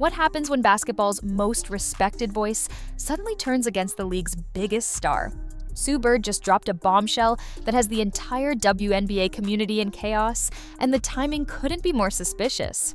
What happens when basketball's most respected voice suddenly turns against the league's biggest star? Sue Bird just dropped a bombshell that has the entire WNBA community in chaos, and the timing couldn't be more suspicious.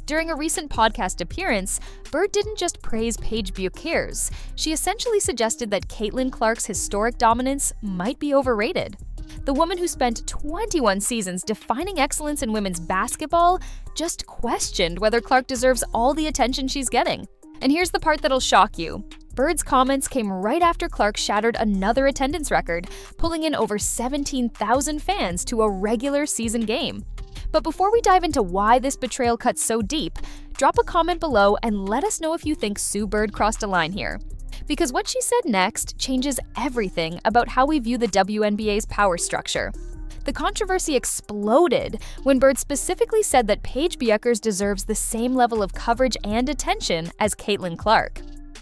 During a recent podcast appearance, Bird didn't just praise Paige Bueckers. She essentially suggested that Caitlin Clark's historic dominance might be overrated. The woman who spent 21 seasons defining excellence in women's basketball just questioned whether Clark deserves all the attention she's getting. And here's the part that'll shock you. Bird's comments came right after Clark shattered another attendance record, pulling in over 17,000 fans to a regular season game. But before we dive into why this betrayal cuts so deep, drop a comment below and let us know if you think Sue Bird crossed a line here. Because what she said next changes everything about how we view the WNBA's power structure. The controversy exploded when Bird specifically said that Paige Bueckers deserves the same level of coverage and attention as Caitlin Clark.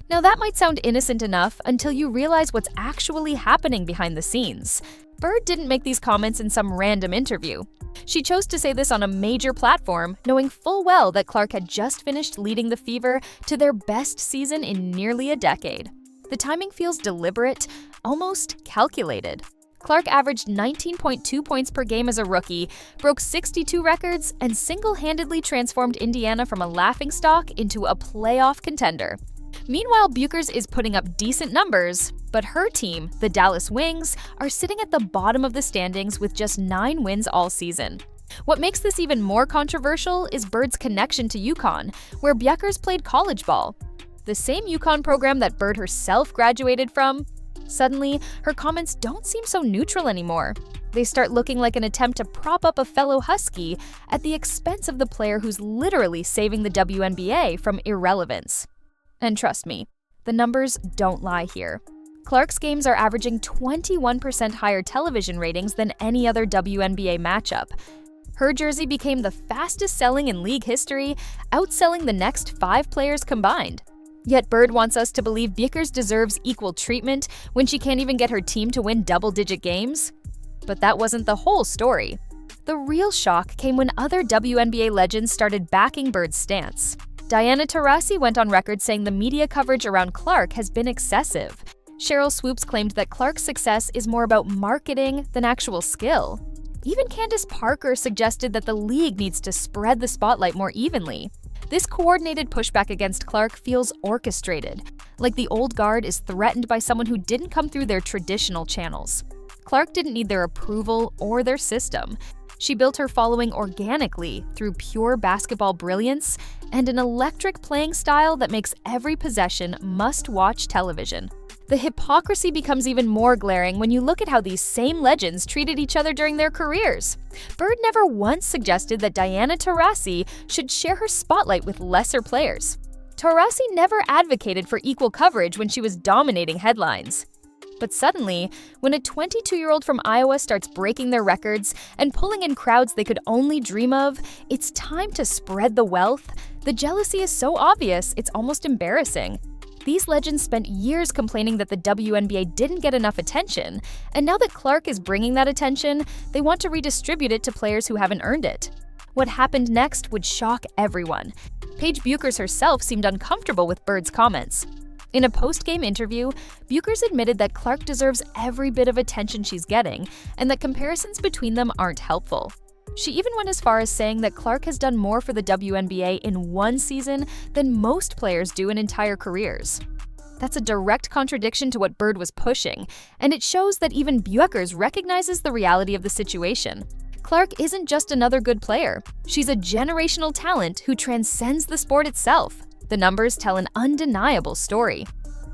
Now that might sound innocent enough until you realize what's actually happening behind the scenes. Bird didn't make these comments in some random interview. She chose to say this on a major platform, knowing full well that Clark had just finished leading the Fever to their best season in nearly a decade. The timing feels deliberate, almost calculated. Clark averaged 19.2 points per game as a rookie, broke 62 records, and single-handedly transformed Indiana from a laughingstock into a playoff contender. Meanwhile, Bueckers is putting up decent numbers, but her team, the Dallas Wings, are sitting at the bottom of the standings with just 9 wins all season. What makes this even more controversial is Bird's connection to UConn, where Bueckers played college ball. The same UConn program that Bird herself graduated from. Suddenly, her comments don't seem so neutral anymore. They start looking like an attempt to prop up a fellow Husky at the expense of the player who's literally saving the WNBA from irrelevance. And trust me, the numbers don't lie here. Clark's games are averaging 21% higher television ratings than any other WNBA matchup. Her jersey became the fastest selling in league history, outselling the next 5 players combined. Yet Bird wants us to believe Bueckers deserves equal treatment when she can't even get her team to win double-digit games? But that wasn't the whole story. The real shock came when other WNBA legends started backing Bird's stance. Diana Taurasi went on record saying the media coverage around Clark has been excessive. Cheryl Swoops claimed that Clark's success is more about marketing than actual skill. Even Candace Parker suggested that the league needs to spread the spotlight more evenly. This coordinated pushback against Clark feels orchestrated, like the old guard is threatened by someone who didn't come through their traditional channels. Clark didn't need their approval or their system. She built her following organically through pure basketball brilliance and an electric playing style that makes every possession must-watch television. The hypocrisy becomes even more glaring when you look at how these same legends treated each other during their careers. Bird never once suggested that Diana Taurasi should share her spotlight with lesser players. Taurasi never advocated for equal coverage when she was dominating headlines. But suddenly, when a 22-year-old from Iowa starts breaking their records and pulling in crowds they could only dream of, it's time to spread the wealth. The jealousy is so obvious, it's almost embarrassing. These legends spent years complaining that the WNBA didn't get enough attention, and now that Clark is bringing that attention, they want to redistribute it to players who haven't earned it. What happened next would shock everyone. Paige Bueckers herself seemed uncomfortable with Bird's comments. In a post-game interview, Bueckers admitted that Clark deserves every bit of attention she's getting, and that comparisons between them aren't helpful. She even went as far as saying that Clark has done more for the WNBA in one season than most players do in entire careers. That's a direct contradiction to what Bird was pushing, and it shows that even Bueckers recognizes the reality of the situation. Clark isn't just another good player. She's a generational talent who transcends the sport itself. The numbers tell an undeniable story.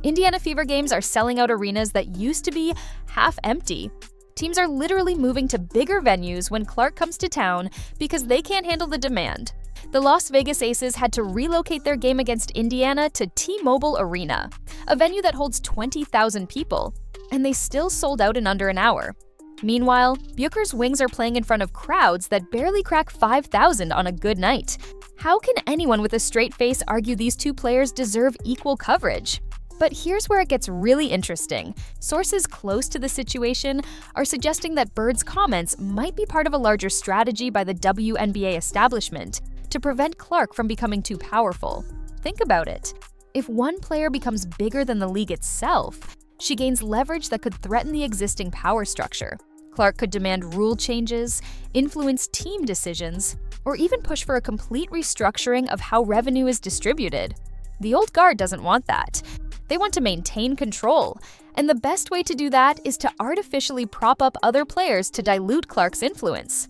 Indiana Fever games are selling out arenas that used to be half empty. Teams are literally moving to bigger venues when Clark comes to town because they can't handle the demand. The Las Vegas Aces had to relocate their game against Indiana to T-Mobile Arena, a venue that holds 20,000 people, and they still sold out in under an hour. Meanwhile, Bueckers' Wings are playing in front of crowds that barely crack 5,000 on a good night. How can anyone with a straight face argue these two players deserve equal coverage? But here's where it gets really interesting. Sources close to the situation are suggesting that Bird's comments might be part of a larger strategy by the WNBA establishment to prevent Clark from becoming too powerful. Think about it. If one player becomes bigger than the league itself, she gains leverage that could threaten the existing power structure. Clark could demand rule changes, influence team decisions, or even push for a complete restructuring of how revenue is distributed. The old guard doesn't want that. They want to maintain control, and the best way to do that is to artificially prop up other players to dilute Clark's influence.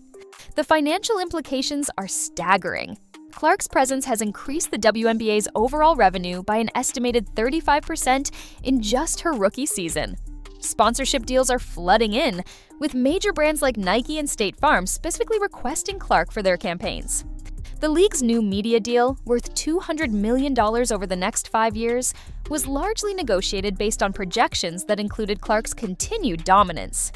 The financial implications are staggering. Clark's presence has increased the WNBA's overall revenue by an estimated 35% in just her rookie season. Sponsorship deals are flooding in, with major brands like Nike and State Farm specifically requesting Clark for their campaigns. The league's new media deal, worth $200 million over the next 5 years, was largely negotiated based on projections that included Clark's continued dominance.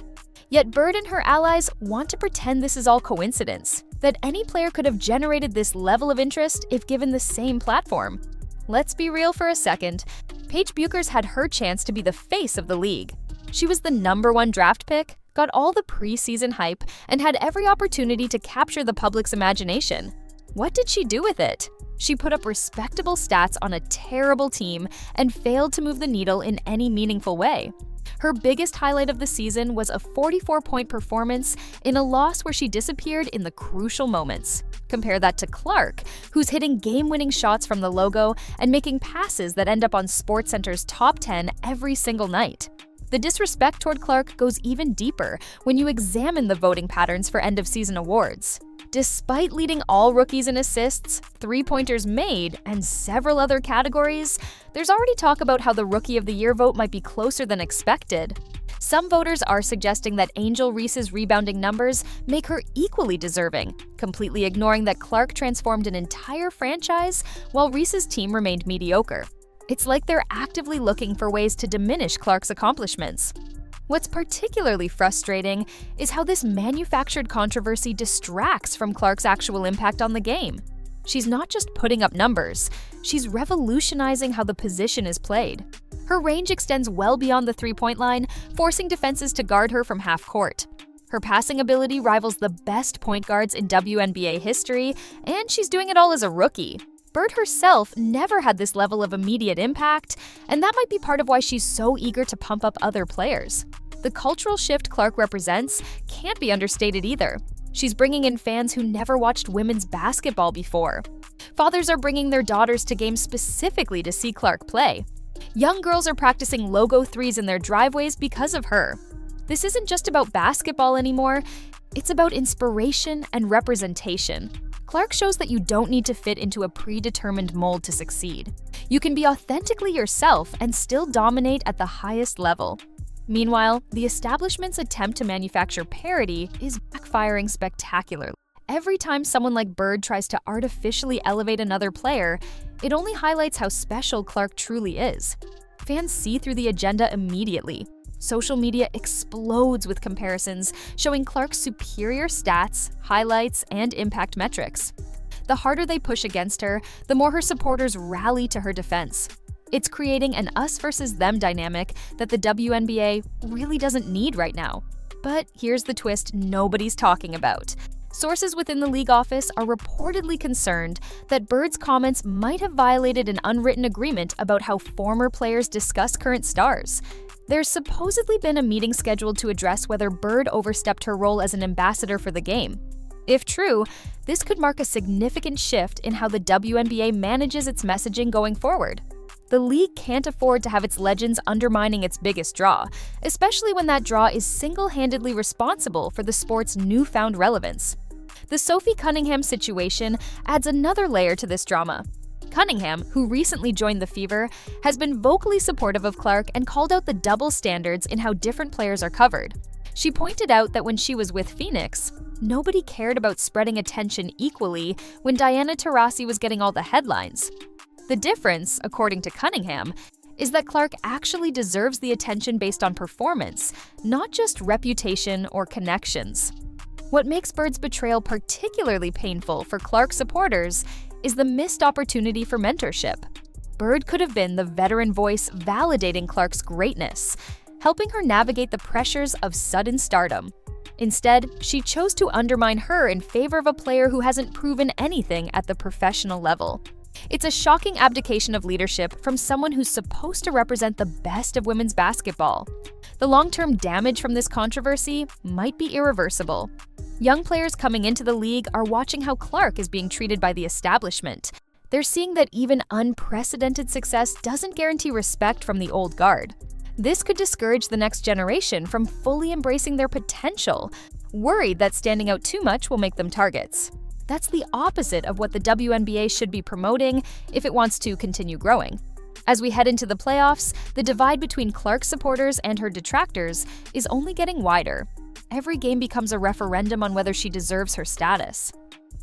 Yet Bird and her allies want to pretend this is all coincidence, that any player could have generated this level of interest if given the same platform. Let's be real for a second. Paige Bueckers had her chance to be the face of the league. She was the #1 draft pick, got all the preseason hype, and had every opportunity to capture the public's imagination. What did she do with it? She put up respectable stats on a terrible team and failed to move the needle in any meaningful way. Her biggest highlight of the season was a 44-point performance in a loss where she disappeared in the crucial moments. Compare that to Clark, who's hitting game-winning shots from the logo and making passes that end up on SportsCenter's top 10 every single night. The disrespect toward Clark goes even deeper when you examine the voting patterns for end-of-season awards. Despite leading all rookies in assists, three-pointers made, and several other categories, there's already talk about how the Rookie of the Year vote might be closer than expected. Some voters are suggesting that Angel Reese's rebounding numbers make her equally deserving, completely ignoring that Clark transformed an entire franchise while Reese's team remained mediocre. It's like they're actively looking for ways to diminish Clark's accomplishments. What's particularly frustrating is how this manufactured controversy distracts from Clark's actual impact on the game. She's not just putting up numbers, she's revolutionizing how the position is played. Her range extends well beyond the three-point line, forcing defenses to guard her from half court. Her passing ability rivals the best point guards in WNBA history, and she's doing it all as a rookie. Bird herself never had this level of immediate impact, and that might be part of why she's so eager to pump up other players. The cultural shift Clark represents can't be understated either. She's bringing in fans who never watched women's basketball before. Fathers are bringing their daughters to games specifically to see Clark play. Young girls are practicing logo threes in their driveways because of her. This isn't just about basketball anymore, it's about inspiration and representation. Clark shows that you don't need to fit into a predetermined mold to succeed. You can be authentically yourself and still dominate at the highest level. Meanwhile, the establishment's attempt to manufacture parity is backfiring spectacularly. Every time someone like Bird tries to artificially elevate another player, it only highlights how special Clark truly is. Fans see through the agenda immediately. Social media explodes with comparisons, showing Clark's superior stats, highlights, and impact metrics. The harder they push against her, the more her supporters rally to her defense. It's creating an us versus them dynamic that the WNBA really doesn't need right now. But here's the twist nobody's talking about. Sources within the league office are reportedly concerned that Bird's comments might have violated an unwritten agreement about how former players discuss current stars. There's supposedly been a meeting scheduled to address whether Bird overstepped her role as an ambassador for the game. If true, this could mark a significant shift in how the WNBA manages its messaging going forward. The league can't afford to have its legends undermining its biggest draw, especially when that draw is single-handedly responsible for the sport's newfound relevance. The Sophie Cunningham situation adds another layer to this drama. Cunningham, who recently joined the Fever, has been vocally supportive of Clark and called out the double standards in how different players are covered. She pointed out that when she was with Phoenix, nobody cared about spreading attention equally when Diana Taurasi was getting all the headlines. The difference, according to Cunningham, is that Clark actually deserves the attention based on performance, not just reputation or connections. What makes Bird's betrayal particularly painful for Clark supporters is the missed opportunity for mentorship. Bird could have been the veteran voice validating Clark's greatness, helping her navigate the pressures of sudden stardom. Instead, she chose to undermine her in favor of a player who hasn't proven anything at the professional level. It's a shocking abdication of leadership from someone who's supposed to represent the best of women's basketball. The long-term damage from this controversy might be irreversible. Young players coming into the league are watching how Clark is being treated by the establishment. They're seeing that even unprecedented success doesn't guarantee respect from the old guard. This could discourage the next generation from fully embracing their potential, worried that standing out too much will make them targets. That's the opposite of what the WNBA should be promoting if it wants to continue growing. As we head into the playoffs, the divide between Clark supporters and her detractors is only getting wider. Every game becomes a referendum on whether she deserves her status.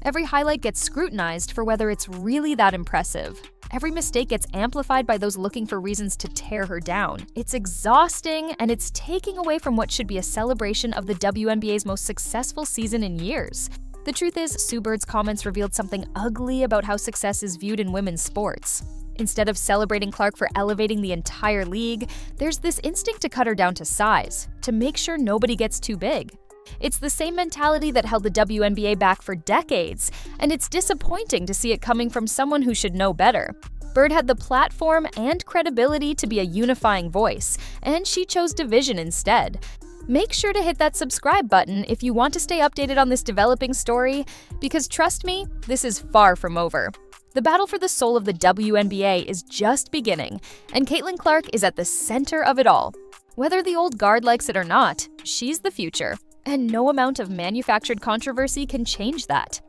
Every highlight gets scrutinized for whether it's really that impressive. Every mistake gets amplified by those looking for reasons to tear her down. It's exhausting, and it's taking away from what should be a celebration of the WNBA's most successful season in years. The truth is, Sue Bird's comments revealed something ugly about how success is viewed in women's sports. Instead of celebrating Clark for elevating the entire league, there's this instinct to cut her down to size, to make sure nobody gets too big. It's the same mentality that held the WNBA back for decades, and it's disappointing to see it coming from someone who should know better. Bird had the platform and credibility to be a unifying voice, and she chose division instead. Make sure to hit that subscribe button if you want to stay updated on this developing story, because trust me, this is far from over. The battle for the soul of the WNBA is just beginning, and Caitlin Clark is at the center of it all. Whether the old guard likes it or not, she's the future, and no amount of manufactured controversy can change that.